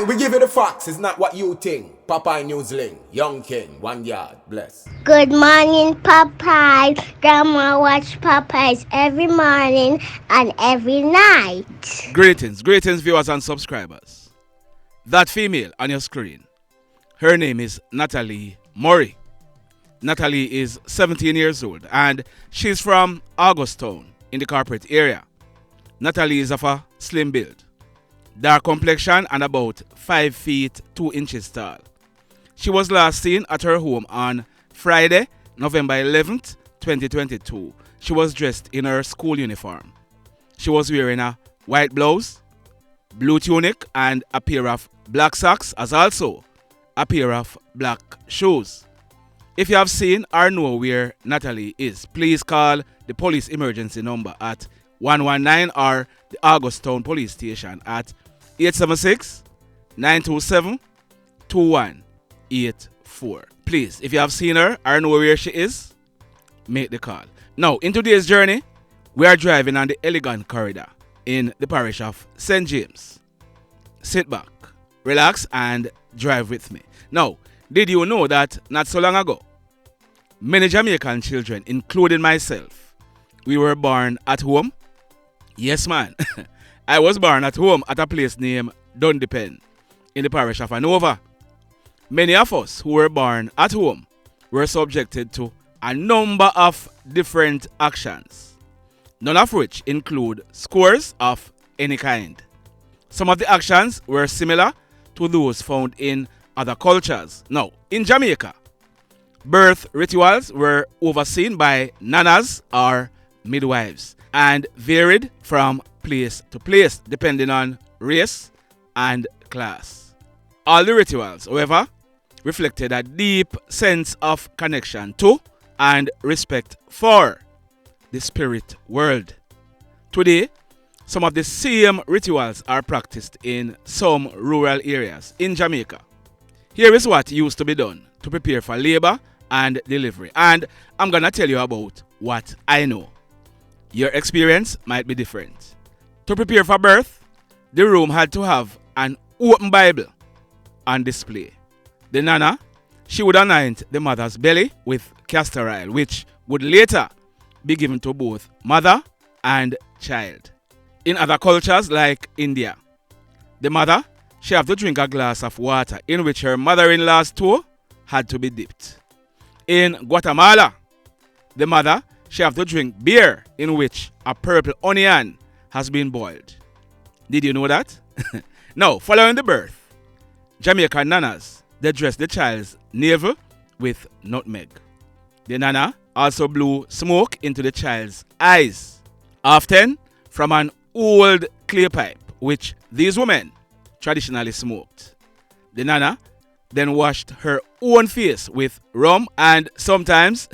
Aye, we give you the facts. It's not what you think. Popeye Newsling, Young King, 1 yard, bless. Good morning, Popeye. Grandma watch Popeyes every morning and every night. Greetings, viewers and subscribers. That female on your screen, her name is Natalie Murray. Natalie is 17 years old and she's from Augustown in the corporate area. Natalie is of a slim build, dark complexion and about 5 feet 2 inches tall. She was last seen at her home on Friday, November 11th, 2022. She was dressed in her school uniform. She was wearing a white blouse, blue tunic and a pair of black socks, as also a pair of black shoes. If you have seen or know where Natalie is, please call the police emergency number at 119 or the Augustown police station at 876-927-2184. Please, if you have seen her or know where she is, make the call. Now, in today's journey, we are driving on the elegant corridor in the parish of St. James. Sit back, relax, and drive with me. Now, did you know that not so long ago, many Jamaican children, including myself, we were born at home? Yes, man. I was born at home at a place named Dundepen in the parish of Hanover. Many of us who were born at home were subjected to a number of different actions, none of which include scores of any kind. Some of the actions were similar to those found in other cultures. Now, in Jamaica, birth rituals were overseen by nanas or midwives and varied from place to place depending on race and class. All the rituals, however, reflected a deep sense of connection to and respect for the spirit world. Today, some of the same rituals are practiced in some rural areas in Jamaica. Here is what used to be done to prepare for labor and delivery, and I'm gonna tell you about what I know. Your experience might be different. To prepare for birth, the room had to have an open Bible on display. The nana, she would anoint the mother's belly with castor oil, which would later be given to both mother and child. In other cultures like India, the mother, she had to drink a glass of water in which her mother-in-law's toe had to be dipped. In Guatemala, the mother, she had to drink beer in which a purple onion has been boiled. Did you know that? Now, following the birth, Jamaican nanas, they dress the child's navel with nutmeg. The nana also blew smoke into the child's eyes, often from an old clay pipe, which these women traditionally smoked. The nana then washed her own face with rum and sometimes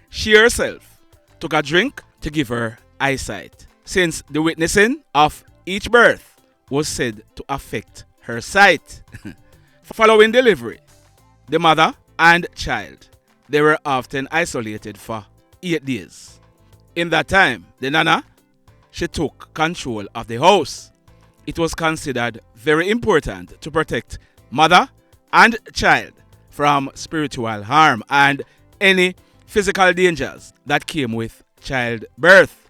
she herself took a drink to give her eyesight, since the witnessing of each birth was said to affect her sight. Following delivery, the mother and child, they were often isolated for 8 days. In that time, the nana, she took control of the house. It was considered very important to protect mother and child from spiritual harm and any physical dangers that came with childbirth.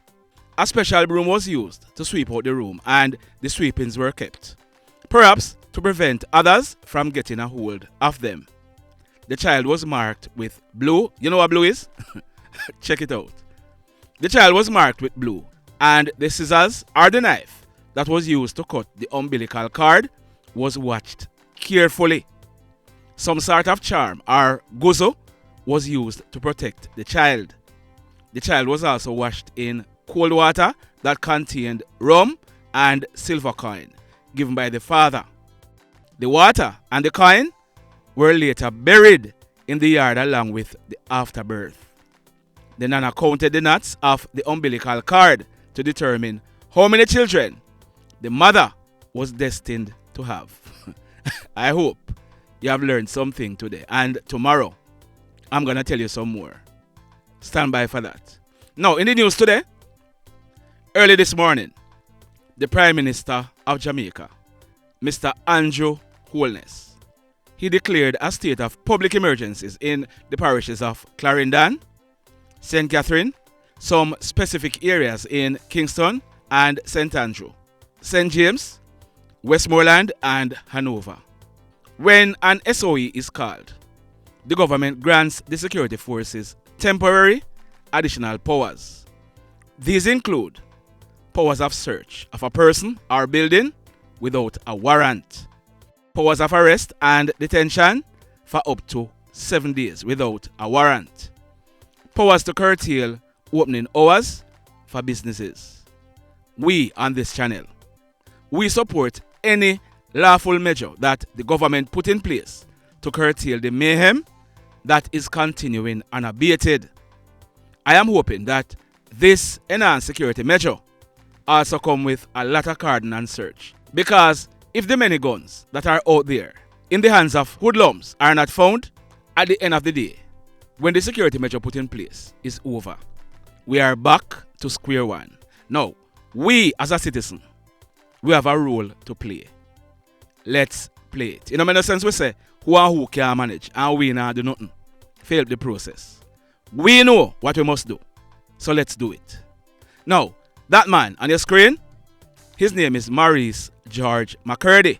A special broom was used to sweep out the room and the sweepings were kept, perhaps to prevent others from getting a hold of them. The child was marked with blue. You know what blue is? Check it out. The child was marked with blue, and the scissors or the knife that was used to cut the umbilical cord was watched carefully. Some sort of charm or gozo was used to protect the child. The child was also washed in cold water that contained rum and silver coin given by the father. The water and the coin were later buried in the yard along with the afterbirth. The nana counted the knots of the umbilical cord to determine how many children the mother was destined to have. I hope you have learned something today, and tomorrow I'm going to tell you some more. Stand by for that. Now, in the news today, early this morning, the Prime Minister of Jamaica, Mr. Andrew wholeness. He declared a state of public emergencies in the parishes of Clarendon, St. Catherine, some specific areas in Kingston and St. Andrew, St. James, Westmoreland and Hanover. When an SOE is called, the government grants the security forces temporary additional powers. These include powers of search of a person or building without a warrant, powers of arrest and detention for up to 7 days without a warrant, powers to curtail opening hours for businesses. We on this channel, we support any lawful measure that the government put in place to curtail the mayhem that is continuing unabated. I am hoping that this enhanced security measure also come with a lot of cordon and search, because if the many guns that are out there in the hands of hoodlums are not found, at the end of the day, when the security measure put in place is over, we are back to square one. Now, we as a citizen, we have a role to play. Let's play it. In a sense, we say, who can manage and we not do nothing. Fail the process. We know what we must do, so let's do it. Now, that man on your screen, his name is Maurice George McCurdy.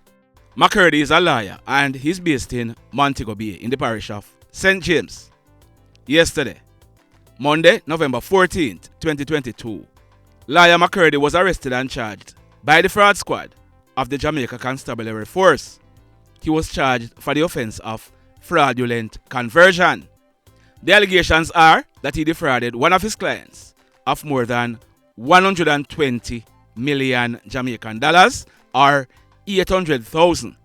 McCurdy is a lawyer and he's based in Montego Bay in the parish of St. James. Yesterday, Monday, November 14th, 2022, lawyer McCurdy was arrested and charged by the fraud squad of the Jamaican Constabulary Force. He was charged for the offense of fraudulent conversion. The allegations are that he defrauded one of his clients of more than 120 million Jamaican dollars or 800,000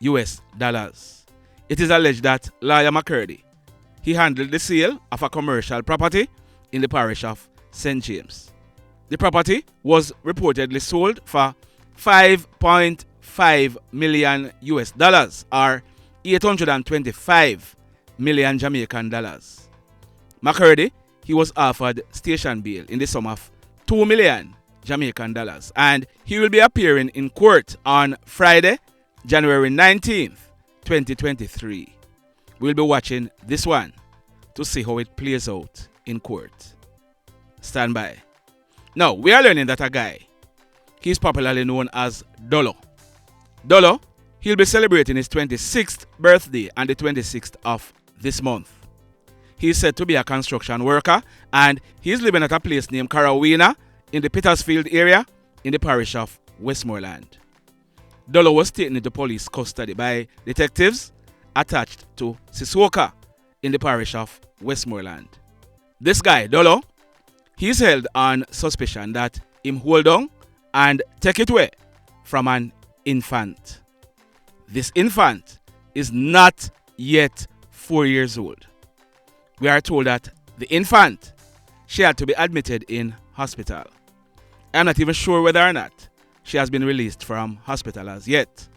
US dollars. It is alleged that lawyer McCurdy, he handled the sale of a commercial property in the parish of St. James. The property was reportedly sold for 5.5 million US dollars or 825 million Jamaican dollars. McCurdy, he was offered station bail in the sum of 2 million Jamaican dollars and he will be appearing in court on Friday, January 19th, 2023. We'll be watching this one to see how it plays out in court. Stand by. Now, we are learning that a guy, he's popularly known as Dolo. Dolo, he'll be celebrating his 26th birthday on the 26th of this month. He's said to be a construction worker and he's living at a place named Carawina in the Petersfield area in the parish of Westmoreland. Dolo was taken into police custody by detectives attached to Siswoka in the parish of Westmoreland. This guy, Dolo, he's held on suspicion that him hold on and take it away from an infant. This infant is not yet 4 years old. We are told that the infant, she had to be admitted in hospital. I'm not even sure whether or not she has been released from hospital as yet.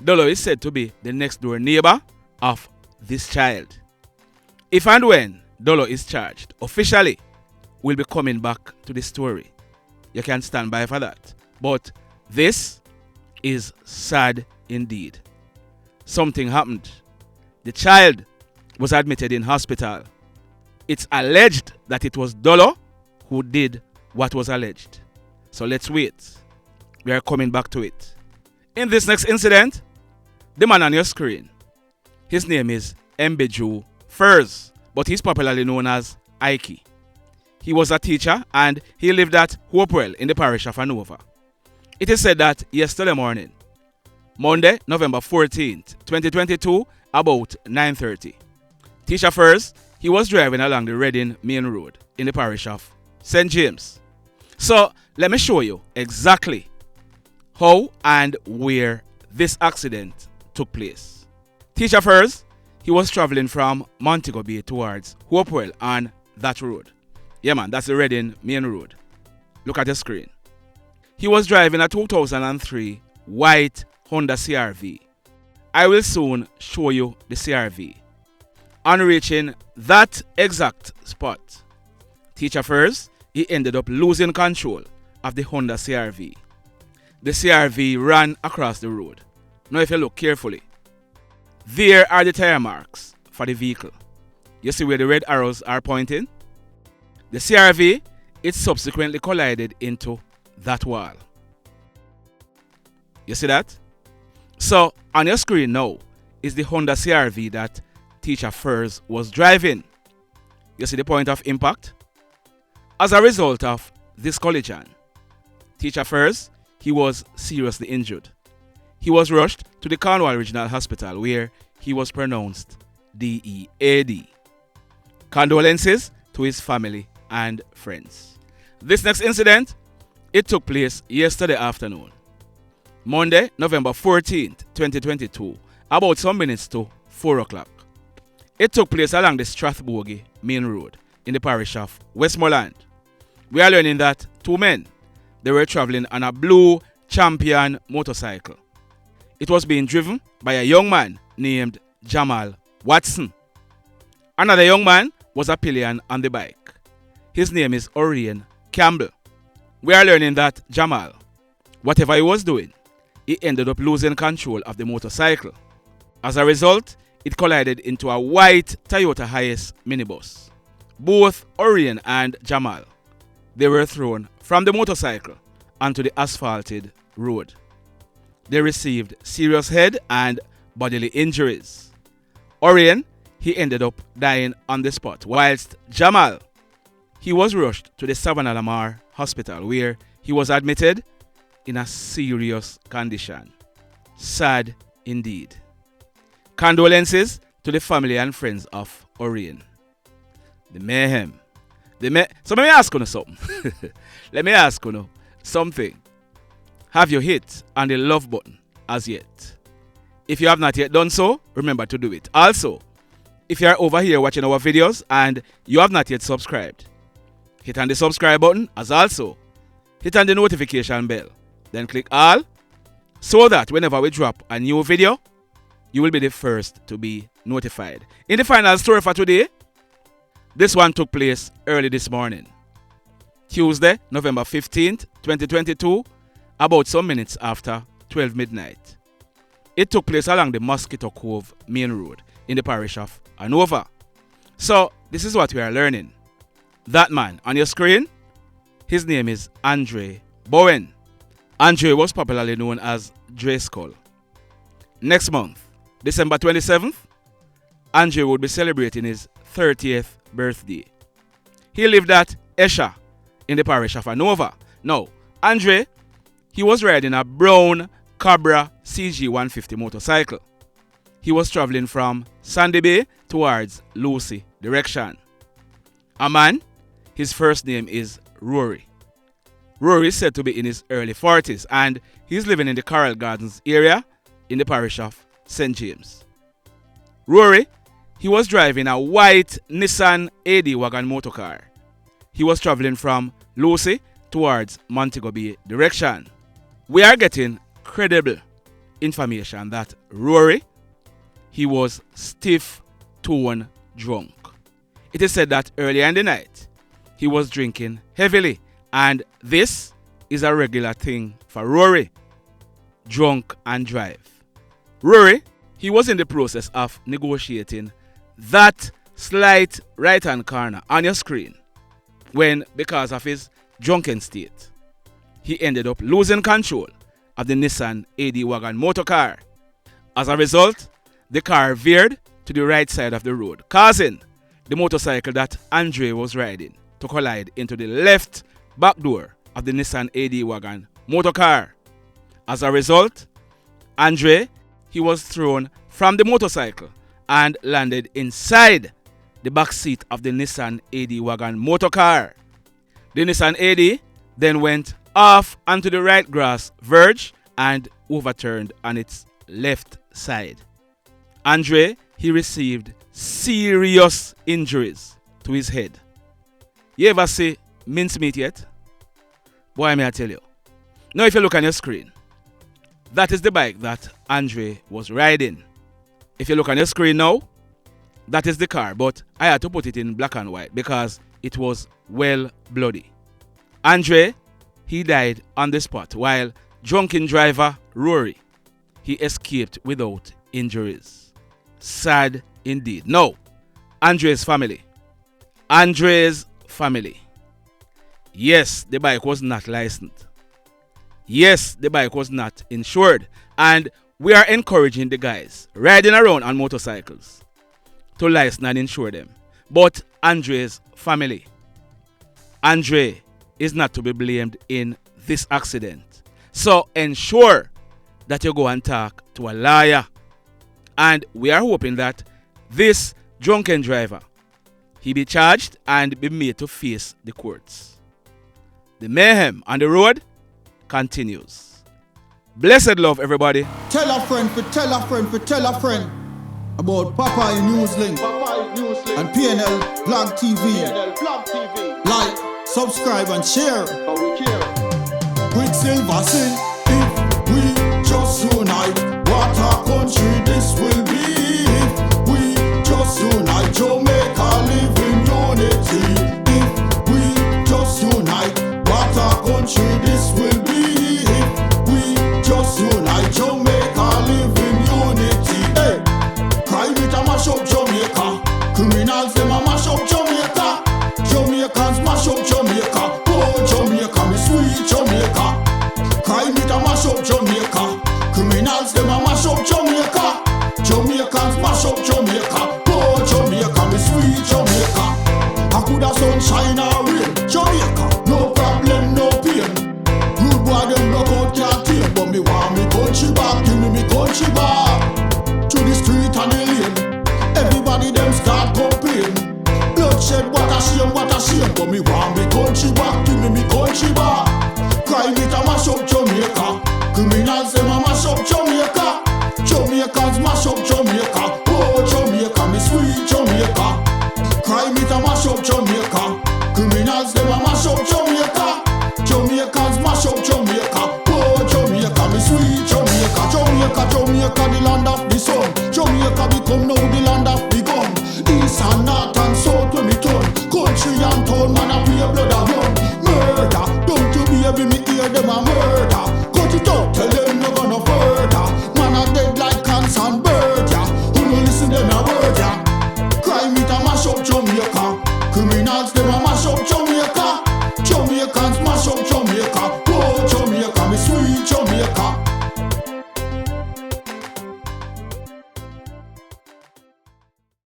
Dolo is said to be the next door neighbor of this child. If and when Dolo is charged officially, we'll be coming back to the story. You can stand by for that. But this is sad indeed. Something happened. The child was admitted in hospital. It's alleged that it was Dolo who did what was alleged. So let's wait. We are coming back to it. In this next incident, the man on your screen, his name is Mbejou Furze, but he's popularly known as Ike. He was a teacher and he lived at Hopewell in the parish of Hanover. It is said that yesterday morning, Monday, November 14th, 2022, about 9:30, Teacher Furze, he was driving along the Reading main road in the parish of St. James. So let me show you exactly how and where this accident took place. Teacher Furze, he was traveling from Montego Bay towards Hopewell on that road. Yeah man, that's the Reading main road. Look at the screen. He was driving a 2003 white Honda CR-V. I will soon show you the CR-V. On reaching that exact spot, Teacher Furze, he ended up losing control of the Honda CR-V. The CR-V ran across the road. Now if you look carefully, There are the tire marks for the vehicle. You see where the red arrows are pointing? The CRV, it subsequently collided into that wall. You see that? So on your screen now is the Honda CRV that teacher Furze was driving. You see the point of impact? As a result of this collision, teacher Furze, he was seriously injured. He was rushed to the Cornwall Regional Hospital where he was pronounced DEAD. Condolences to his family and friends. This next incident, it took place yesterday afternoon. Monday, November 14th, 2022, about some minutes to 4 o'clock. It took place along the Strathbogie Main Road in the parish of Westmoreland. We are learning that two men, they were traveling on a blue Champion motorcycle. It was being driven by a young man named Jamal Watson. Another young man was a pillion on the bike. His name is Oraine Campbell. We are learning that Jamal, whatever he was doing, he ended up losing control of the motorcycle. As a result, it collided into a white Toyota Hiace minibus. Both Oraine and Jamal, they were thrown from the motorcycle onto the asphalted road. They received serious head and bodily injuries. Oraine, he ended up dying on the spot, whilst Jamal, he was rushed to the Savannah Lamar Hospital where he was admitted in a serious condition. Sad indeed. Condolences to the family and friends of Oraine. The mayhem. So let me ask you something. Let me ask you something. Have you hit on the love button as yet? If you have not yet done so, remember to do it. Also, if you are over here watching our videos and you have not yet subscribed, hit on the subscribe button, as also hit on the notification bell. Then click all so that whenever we drop a new video, you will be the first to be notified. In the final story for today, this one took place early this morning. Tuesday, November 15th, 2022, about some minutes after 12 midnight. It took place along the Mosquito Cove Main Road in the parish of Hanover. So, this is what we are learning. That man on your screen, his name is Andre Bowen. Andre was popularly known as Dre Skull. Next month, December 27th, Andre would be celebrating his 30th birthday. He lived at Esher in the parish of Hanover. Now, Andre, he was riding a brown Cobra CG150 motorcycle. He was traveling from Sandy Bay towards Lucy direction. A man, his first name is Rory. Rory is said to be in his early 40s and he's living in the Coral Gardens area in the parish of St. James. Rory, he was driving a white Nissan AD wagon motorcar. He was traveling from Lucy towards Montego Bay direction. We are getting credible information that Rory, he was stiff-tone drunk. It is said that earlier in the night, he was drinking heavily, and this is a regular thing for Rory. Drunk and drive. Rory, he was in the process of negotiating that slight right-hand corner on your screen when, because of his drunken state, he ended up losing control of the Nissan AD wagon motorcar. As a result, the car veered to the right side of the road, causing the motorcycle that Andre was riding to collide into the left back door of the Nissan AD wagon motorcar. As a result, Andre, he was thrown from the motorcycle and landed inside the back seat of the Nissan AD wagon motorcar. The Nissan AD then went off onto the right grass verge and overturned on its left side. Andre, he received serious injuries to his head. You ever see mincemeat yet? Boy, may I tell you. Now if you look on your screen, that is the bike that Andre was riding. If you look on your screen now, that is the car, but I had to put it in black and white because it was well bloody. Andre, he died on the spot, while drunken driver Rory, he escaped without injuries. sad indeed. Now, Andre's family. Andre's family. Yes, the bike was not licensed. Yes, the bike was not insured. And we are encouraging the guys riding around on motorcycles to license and insure them. But Andre's family. Andre is not to be blamed in this accident. So ensure that you go and talk to a lawyer. And we are hoping that this drunken driver, he be charged and be made to face the courts. The mayhem on the road continues. Blessed love, everybody. Tell a friend for tell a friend for tell a friend about Popeye Newslink and PNL Blog TV. Like, subscribe and share. Quicksilver sing, if we just unite, what a country this will be. If we just unite, Jamaica live in unity. If we just unite, what a country this will be. If we just unite, Jamaica live in unity. Hey, crime it a mash up Jamaica. Criminals them a mash up Jamaica. Jamaicans mash up Jamaica. Oh Jamaica, me sweet Jamaica. Crime it a mash up Jamaica. Criminals them a mash up Jamaica. Jamaicans mash up Jamaica. Oh Jamaica, me sweet Jamaica. I coulda sunshine or rain. Jamaica, no problem, no pain. Rude boy them block out can't tame, but me want me country back. Give me country back. To the street and the lane. Everybody them start complain. Bloodshed, what a shame, but me want me country back. Give me country back. Crime it a mash up Jamaica. Criminals them a mash up Jamaica. Jamaicans mash up Jamaica. Oh Jamaica, me sweet Jamaica. Crime it a mash up Jamaica. Criminals them a mash up Jamaica. Jamaicans mash up Jamaica. Oh Jamaica, me sweet Jamaica. Jamaica, Jamaica, the land of the sun. Jamaica become now the land of the gun. East and north and south when me turn. Country and town, man a pay blood a run. Murder, don't you baby me hear them a murder. Cut it out, tell them no gonna further. Man a dead like cancer and bird, yeah. Who no listen them a word, yeah. Crime it a mash up Jamaica. Criminals them a